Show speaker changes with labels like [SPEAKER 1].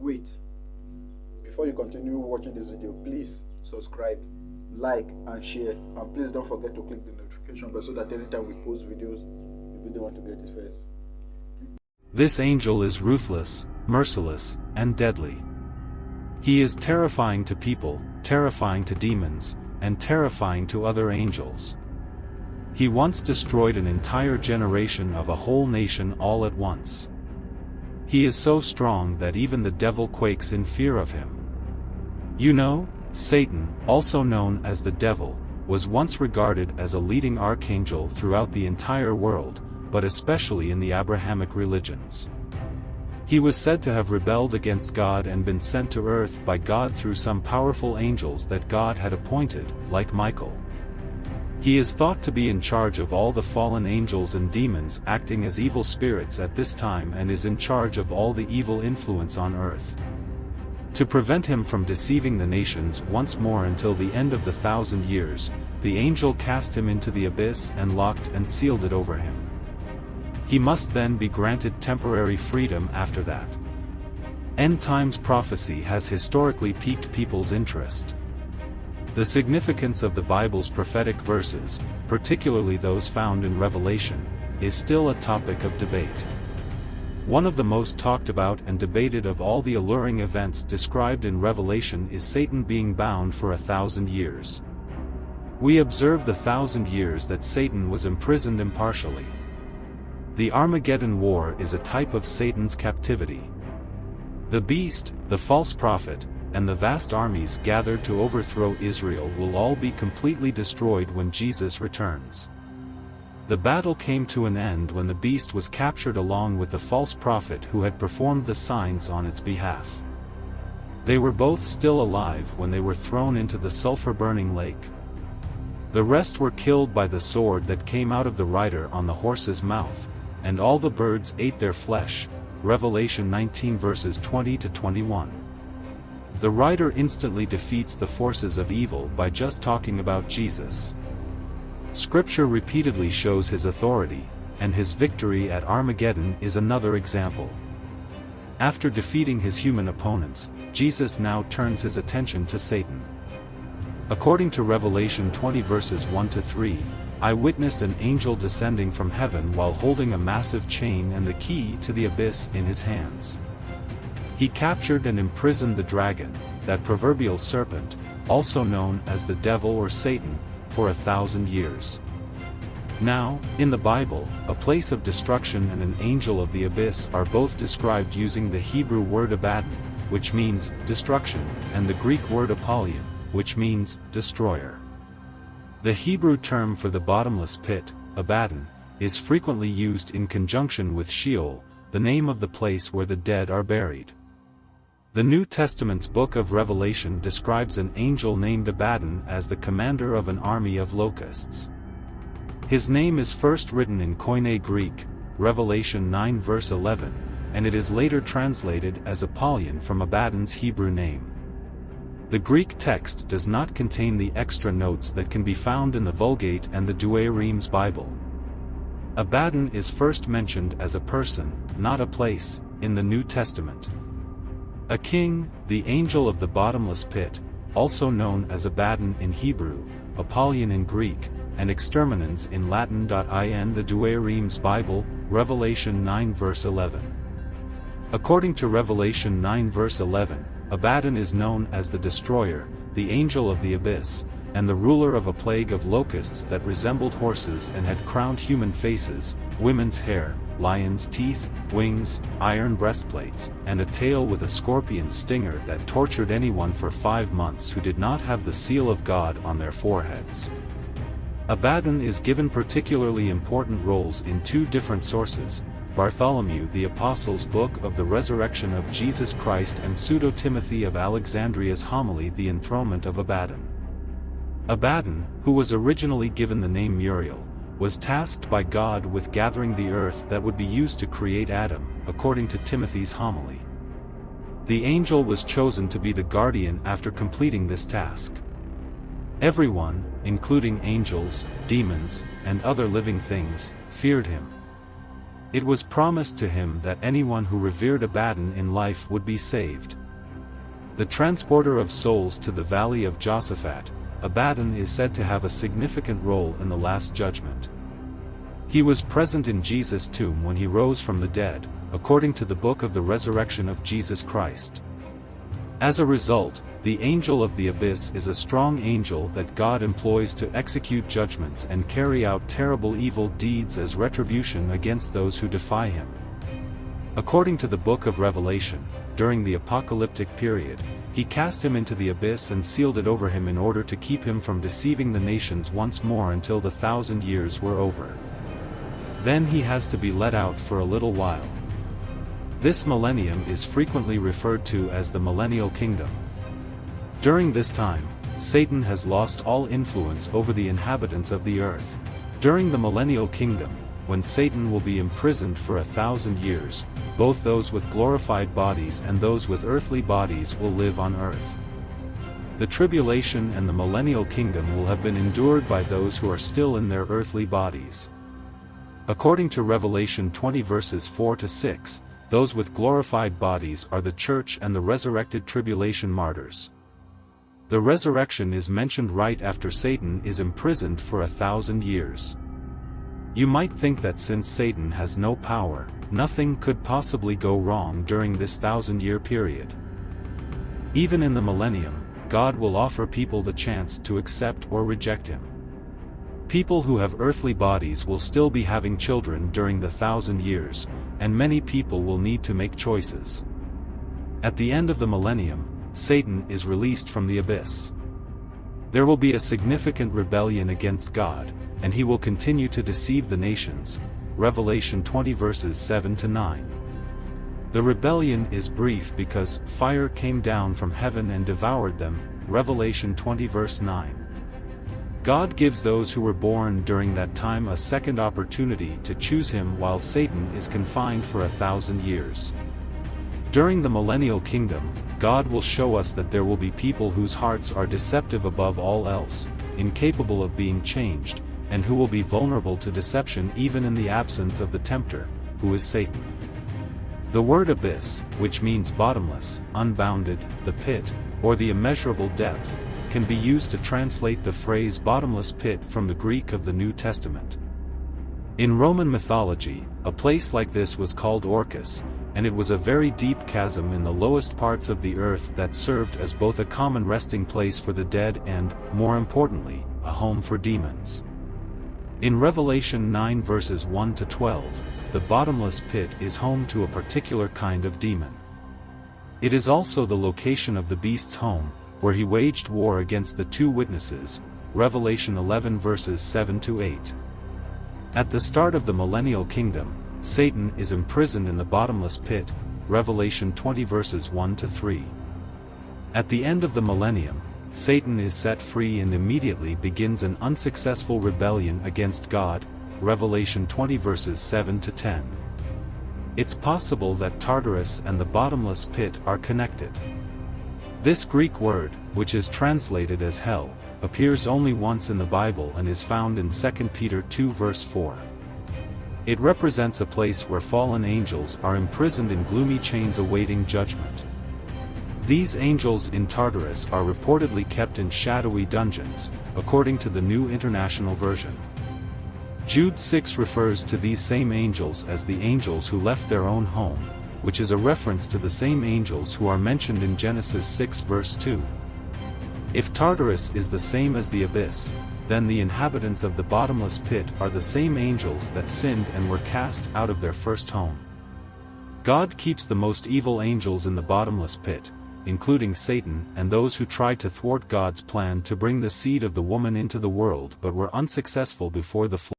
[SPEAKER 1] wait. Before you continue watching this video, please subscribe, like, and share. And please don't forget to click the notification bell so that anytime we post videos, you'll be the one to get it first.
[SPEAKER 2] This angel is ruthless, merciless, and deadly. He is terrifying to people, terrifying to demons, and terrifying to other angels. He once destroyed an entire generation of a whole nation all at once. He is so strong that even the devil quakes in fear of him. You know, Satan, also known as the devil, was once regarded as a leading archangel throughout the entire world, but especially in the Abrahamic religions. He was said to have rebelled against God and been sent to earth by God through some powerful angels that God had appointed, like Michael. He is thought to be in charge of all the fallen angels and demons acting as evil spirits at this time and is in charge of all the evil influence on earth. To prevent him from deceiving the nations once more until the end of the 1,000 years, the angel cast him into the abyss and locked and sealed it over him. He must then be granted temporary freedom after that. End times prophecy has historically piqued people's interest. The significance of the Bible's prophetic verses, particularly those found in Revelation, is still a topic of debate. One of the most talked about and debated of all the alluring events described in Revelation is Satan being bound for 1,000 years. We observe the 1,000 years that Satan was imprisoned impartially. The Armageddon War is a type of Satan's captivity. The beast, the false prophet, and the vast armies gathered to overthrow Israel will all be completely destroyed when Jesus returns. The battle came to an end when the beast was captured along with the false prophet who had performed the signs on its behalf. They were both still alive when they were thrown into the sulfur-burning lake. The rest were killed by the sword that came out of the rider on the horse's mouth, and all the birds ate their flesh. Revelation 19 verses 20 to 21. The rider instantly defeats the forces of evil by just talking about Jesus. Scripture repeatedly shows his authority, and his victory at Armageddon is another example. After defeating his human opponents, Jesus now turns his attention to Satan. According to Revelation 20 verses 1 to 3, I witnessed an angel descending from heaven while holding a massive chain and the key to the abyss in his hands. He captured and imprisoned the dragon, that proverbial serpent, also known as the devil or Satan, for 1,000 years. Now, in the Bible, a place of destruction and an angel of the abyss are both described using the Hebrew word Abaddon, which means destruction, and the Greek word Apollyon, which means destroyer. The Hebrew term for the bottomless pit, Abaddon, is frequently used in conjunction with Sheol, the name of the place where the dead are buried. The New Testament's book of Revelation describes an angel named Abaddon as the commander of an army of locusts. His name is first written in Koine Greek, Revelation 9 verse 11, and it is later translated as Apollyon from Abaddon's Hebrew name. The Greek text does not contain the extra notes that can be found in the Vulgate and the Douay-Rheims Bible. Abaddon is first mentioned as a person, not a place, in the New Testament. A king, the angel of the bottomless pit, also known as Abaddon in Hebrew, Apollyon in Greek, and exterminans in Latin. In the Douay-Rheims Bible, Revelation 9 verse 11. According to Revelation 9 verse 11, Abaddon is known as the destroyer, the angel of the abyss, and the ruler of a plague of locusts that resembled horses and had crowned human faces, women's hair, lion's teeth, wings, iron breastplates, and a tail with a scorpion stinger that tortured anyone for 5 months who did not have the seal of God on their foreheads. Abaddon is given particularly important roles in 2 different sources, Bartholomew the Apostle's Book of the Resurrection of Jesus Christ and Pseudo-Timothy of Alexandria's homily The Enthronement of Abaddon. Abaddon, who was originally given the name Muriel, was tasked by God with gathering the earth that would be used to create Adam, according to Timothy's homily. The angel was chosen to be the guardian after completing this task. Everyone, including angels, demons, and other living things, feared him. It was promised to him that anyone who revered Abaddon in life would be saved. The transporter of souls to the valley of Josaphat, Abaddon is said to have a significant role in the Last Judgment. He was present in Jesus' tomb when he rose from the dead, according to the book of the resurrection of Jesus Christ. As a result, the angel of the abyss is a strong angel that God employs to execute judgments and carry out terrible evil deeds as retribution against those who defy him. According to the book of Revelation, during the apocalyptic period, he cast him into the abyss and sealed it over him in order to keep him from deceiving the nations once more until the 1,000 years were over. Then he has to be let out for a little while. This millennium is frequently referred to as the millennial kingdom. During this time, Satan has lost all influence over the inhabitants of the earth. During the millennial kingdom, when Satan will be imprisoned for 1,000 years, both those with glorified bodies and those with earthly bodies will live on earth. The tribulation and the millennial kingdom will have been endured by those who are still in their earthly bodies. According to Revelation 20 verses 4 to 6, those with glorified bodies are the church and the resurrected tribulation martyrs. The resurrection is mentioned right after Satan is imprisoned for 1,000 years. You might think that since Satan has no power, nothing could possibly go wrong during this 1,000-year period. Even in the millennium, God will offer people the chance to accept or reject him. People who have earthly bodies will still be having children during the 1,000 years, and many people will need to make choices. At the end of the millennium, Satan is released from the abyss. There will be a significant rebellion against God, and he will continue to deceive the nations. Revelation 20 verses 7 to 9. The rebellion is brief because fire came down from heaven and devoured them. Revelation 20 verse 9. God gives those who were born during that time a second opportunity to choose him while Satan is confined for 1,000 years. During the millennial kingdom, God will show us that there will be people whose hearts are deceptive above all else, incapable of being changed, and who will be vulnerable to deception even in the absence of the tempter, who is Satan. The word abyss, which means bottomless, unbounded, the pit, or the immeasurable depth, can be used to translate the phrase bottomless pit from the Greek of the New Testament. In Roman mythology, a place like this was called Orcus, and it was a very deep chasm in the lowest parts of the earth that served as both a common resting place for the dead and, more importantly, a home for demons. In Revelation 9 verses 1 to 12, the bottomless pit is home to a particular kind of demon. It is also the location of the beast's home, where he waged war against the two witnesses. Revelation 11 verses 7 to 8. At the start of the millennial kingdom, Satan is imprisoned in the bottomless pit. Revelation 20 verses 1 to 3. At the end of the millennium, Satan is set free and immediately begins an unsuccessful rebellion against God. Revelation 20 verses 7 to 10. It's possible that Tartarus and the bottomless pit are connected. This Greek word, which is translated as hell, appears only once in the Bible and is found in 2 Peter 2 verse 4. It represents a place where fallen angels are imprisoned in gloomy chains awaiting judgment. These angels in Tartarus are reportedly kept in shadowy dungeons, according to the New International Version. Jude 6 refers to these same angels as the angels who left their own home, which is a reference to the same angels who are mentioned in Genesis 6 verse 2. If Tartarus is the same as the abyss, then the inhabitants of the bottomless pit are the same angels that sinned and were cast out of their first home. God keeps the most evil angels in the bottomless pit, including Satan and those who tried to thwart God's plan to bring the seed of the woman into the world but were unsuccessful before the flood.